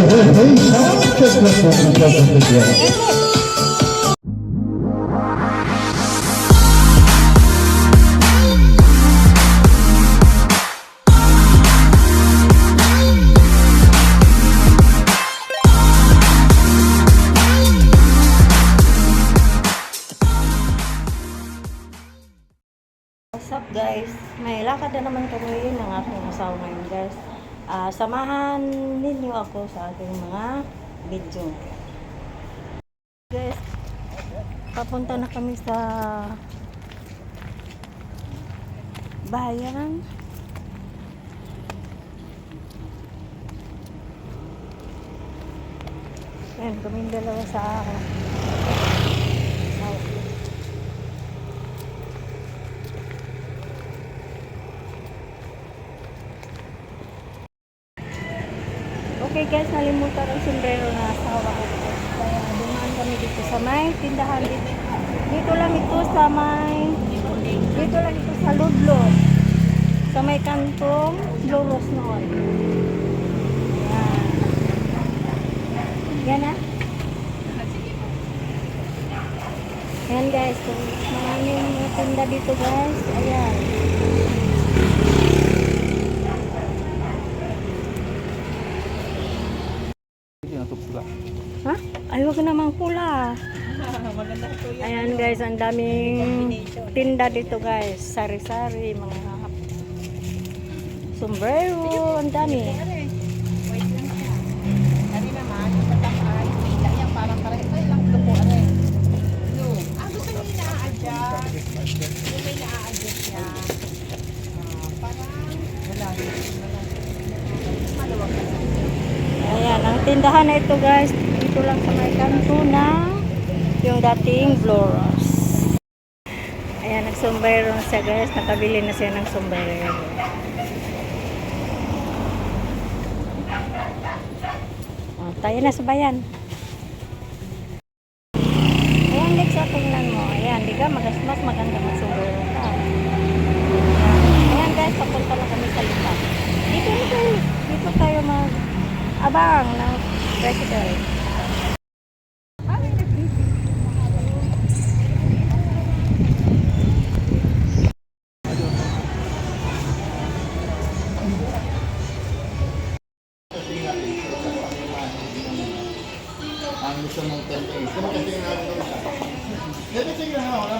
What's up guys? May lakad na naman kami ng aking asawa ngayon guys. Samahan ninyo ako sa aking mga video. Guys, papunta na kami sa bayan. Ayan, kaming dalawa sa okay guys, nalimutan ang sombrero na asawa ko. Kaya dumaan kami dito sa may tindahan dito. Dito lang ito sa Ludlo. Sa may kantong Loros noon. Yan na. Ayan guys, maraming tinda dito guys. Ayan. Ha? Ay, wag namang pula. Ayan guys, ang daming tinda dito guys. Sari-sari, mga sombrero, ang dami. Wait lang siya. Ano naman, yung patang pila yan, parang pare-pare lang lupo rin. Gusto niyo na-adjust. Yung may na-adjust niya. Parang wala. Maluwag na. Ayan, ang tindahan na ito guys. Dito lang sa may kanto na yung dating Floros. Ayan, nagsombrero na siya guys. Nakabili na siya ng sombrero. Tayo na sa bayan. Ayan, Lex, tingnan mo. Ayan, di ka mas maganda magsombrero ka. Ayan guys, papunta na kami sa lipat. Dito tayo abang ng tricycle.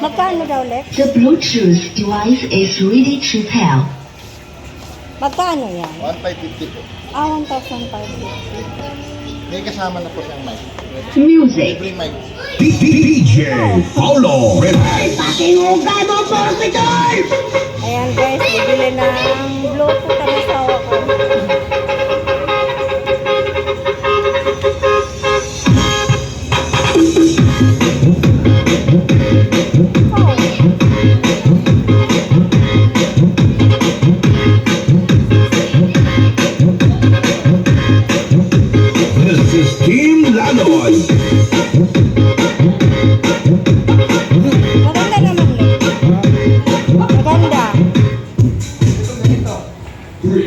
Magkano daw, Lex? The Bluetooth device is ready to pair. Magkano yan? 1,550 po. 1,550. May kasama na po siyang mic. Music. Libre mic. DJ Paulo Ayan guys, bibili ng Bluetooth ang asawa ko. This is Team Lanoy. Maganda naman, Lex. Maganda.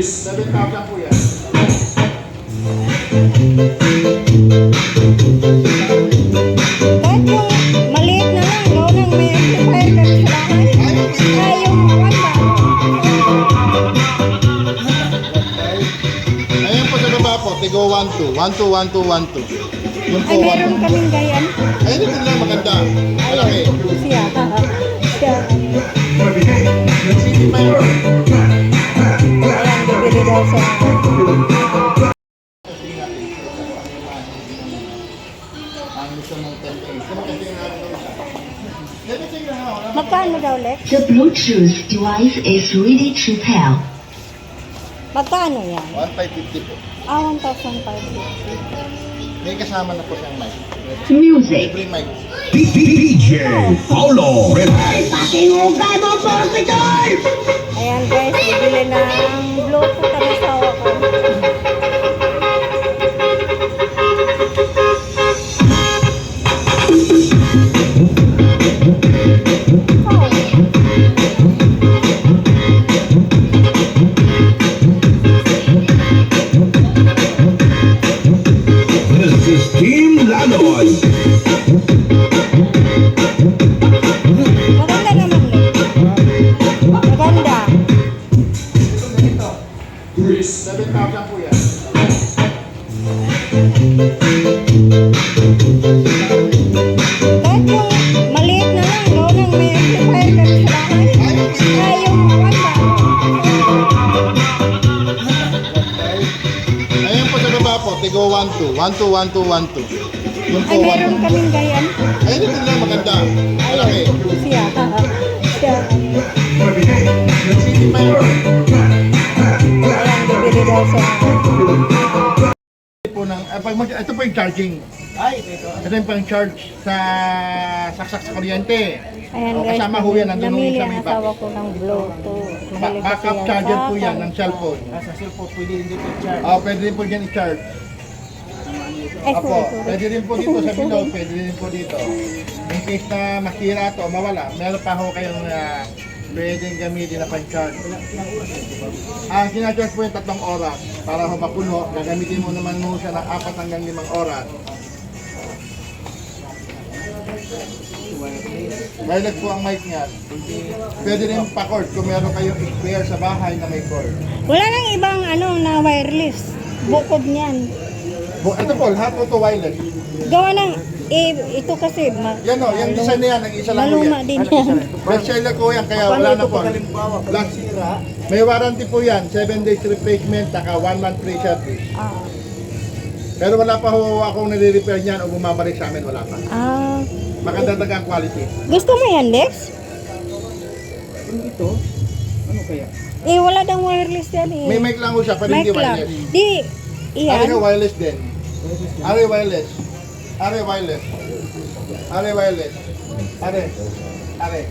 7,000 po yan. Kahit yung maliit na lang, no? Nang may amplifier ka sa bahay. Ay, yung wala. Ayan po sa baba po, tigo 1,2. 1,2, 1,2, 1,2. Yung po Ay, meron 1,2. kaming gayan. Ayun ito lang maganda. Malaki. Siya. Siya. City mic. Ayan, bibili daw siya. Ang gusto mong 10K. Magkano daw, Lex? The Bluetooth device is ready to pair. Magkano yan? 1,550 po. 1,550. May kasama na po siyang mic. Music. Libre mic. DJ Paulo. Ayan guys, bibili ng Bluetooth ang asawa ko. 1212. 121212. Yung po, Ay, meron kaming ganyan. Ay, ito na maganda. Malaki. Siya. Siya. City Fire. Ayan, bibili daw siya. Po ng, ito po yung charging. Ito yung pang charge sa saksak sa kuryente. Ayan O, guys, kasama ho yan, nandun namili yung sa ang may asawa ko ng Bluetooth. Mahilig kasi Backup yan charger sa po yan ng kanta. cellphone. Sa cellphone, pwede rin dito i-charge. Pwede rin po dyan i-charge. Ay, Opo, sorry. pwede rin po dito sa Bilog, pwede rin po dito. In case na masira to, mawala, meron pa ho kayong pwedeng gamitin na pang-charge. Ang sinacharge po yung 3 oras para ho mapuno, gagamitin mo naman mo siya ng 4 hanggang 5 oras. Wireless po ang mic niya. Pwede rin pa-cord kung meron kayong spare sa bahay na may cord. Wala nang ibang na wireless. Bukod niyan. Ito po, lahat po to wireless. Gawa ng, ito kasi, Yan o, yung design na yan, ang isa lang po maluma yan. din yan. Best seller ko yan, kaya wala na po. Last, may warranty po yan, 7 days replacement, saka 1 month free service. Ah. Pero wala pa ho akong nare-repair niyan o bumabalik sa amin, wala pa. Ah. Maganda talaga ang quality. Gusto mo yan, Lex? Ito, ano kaya? Wala dang wireless yan eh. May mic lang ho siya, pero Mic hindi lang. wireless. Di, Are iyan. wireless din. Are wireless. Are wireless. Are wireless. Are.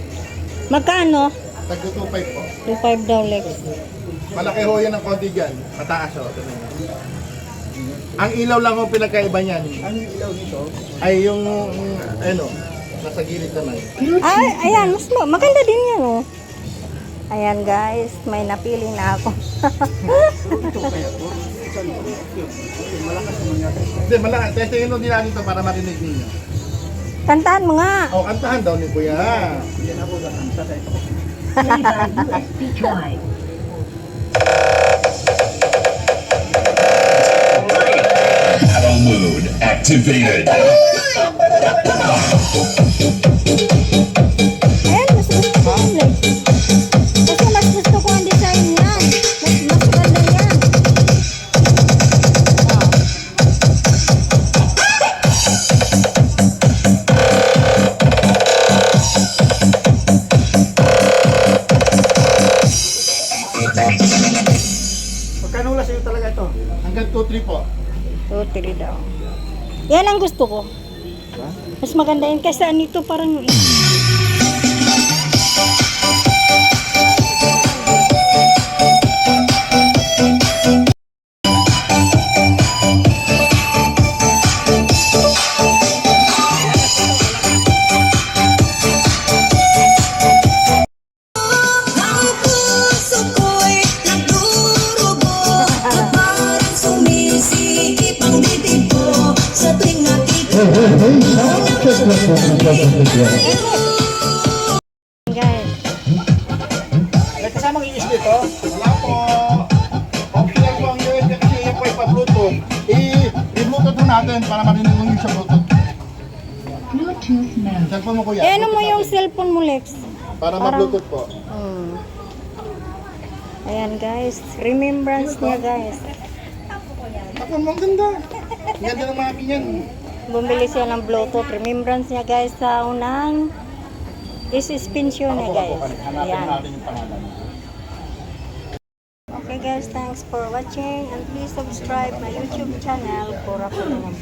Magkano? Tagdo 2.5 po. 2.5 daw, Lex. Malaki ho yan ang konti dyan. Mataas ho. Ang ilaw lang ho pinagkaiba niyan. Ang ilaw nito, Ay yung nasa gilid naman. Ay, ayan, maganda din yan, oh. Ayan, guys, may napili na ako. ito kaya to. Saan ito? Malakas naman yata. Hindi, malakas. Testingin mo din natin ito para marinig ninyo. Kantahan mo nga. O, kantahan daw ni Kuya. Yan ako kakanta sa ito. Play by USB drive. Battle mode activated. Ayan, mas gusto ko yan, Lex. Kasi mas gusto ko ang design yan. Mas ganda yan. Ah. Magkano wala sa'yo talaga ito? Hanggang 2-3 po. 2-3 daw. Yan ang gusto ko. Mas maganda yun. Kasi nito parang... Ang puso ko'y nagdurugo at parang sumisikip ang bibig ko sa tuwing nakikita Guys, May kasamang USB ito? Wala po. Optional po ang USB kasi yan po ay pa-Bluetooth. I-Bluetooth po natin para marinig mo yung sa Bluetooth. Bluetooth mode. Cellphone mo Kuya. ano mo Bluetooth yung natin. cellphone mo, Lex? Para ma-Bluetooth po. Ayan, guys. Remembrance niya, guys. Ako mo ang ganda. Ang ganda ng mga ganyan. Bumili siya ng Bluetooth. Remembrance niya, guys, sa unang suspension niya, guys. Hanapin Ayan. natin yung pangalan. Okay, guys. Thanks for watching. And please subscribe my YouTube channel for ako na vlog.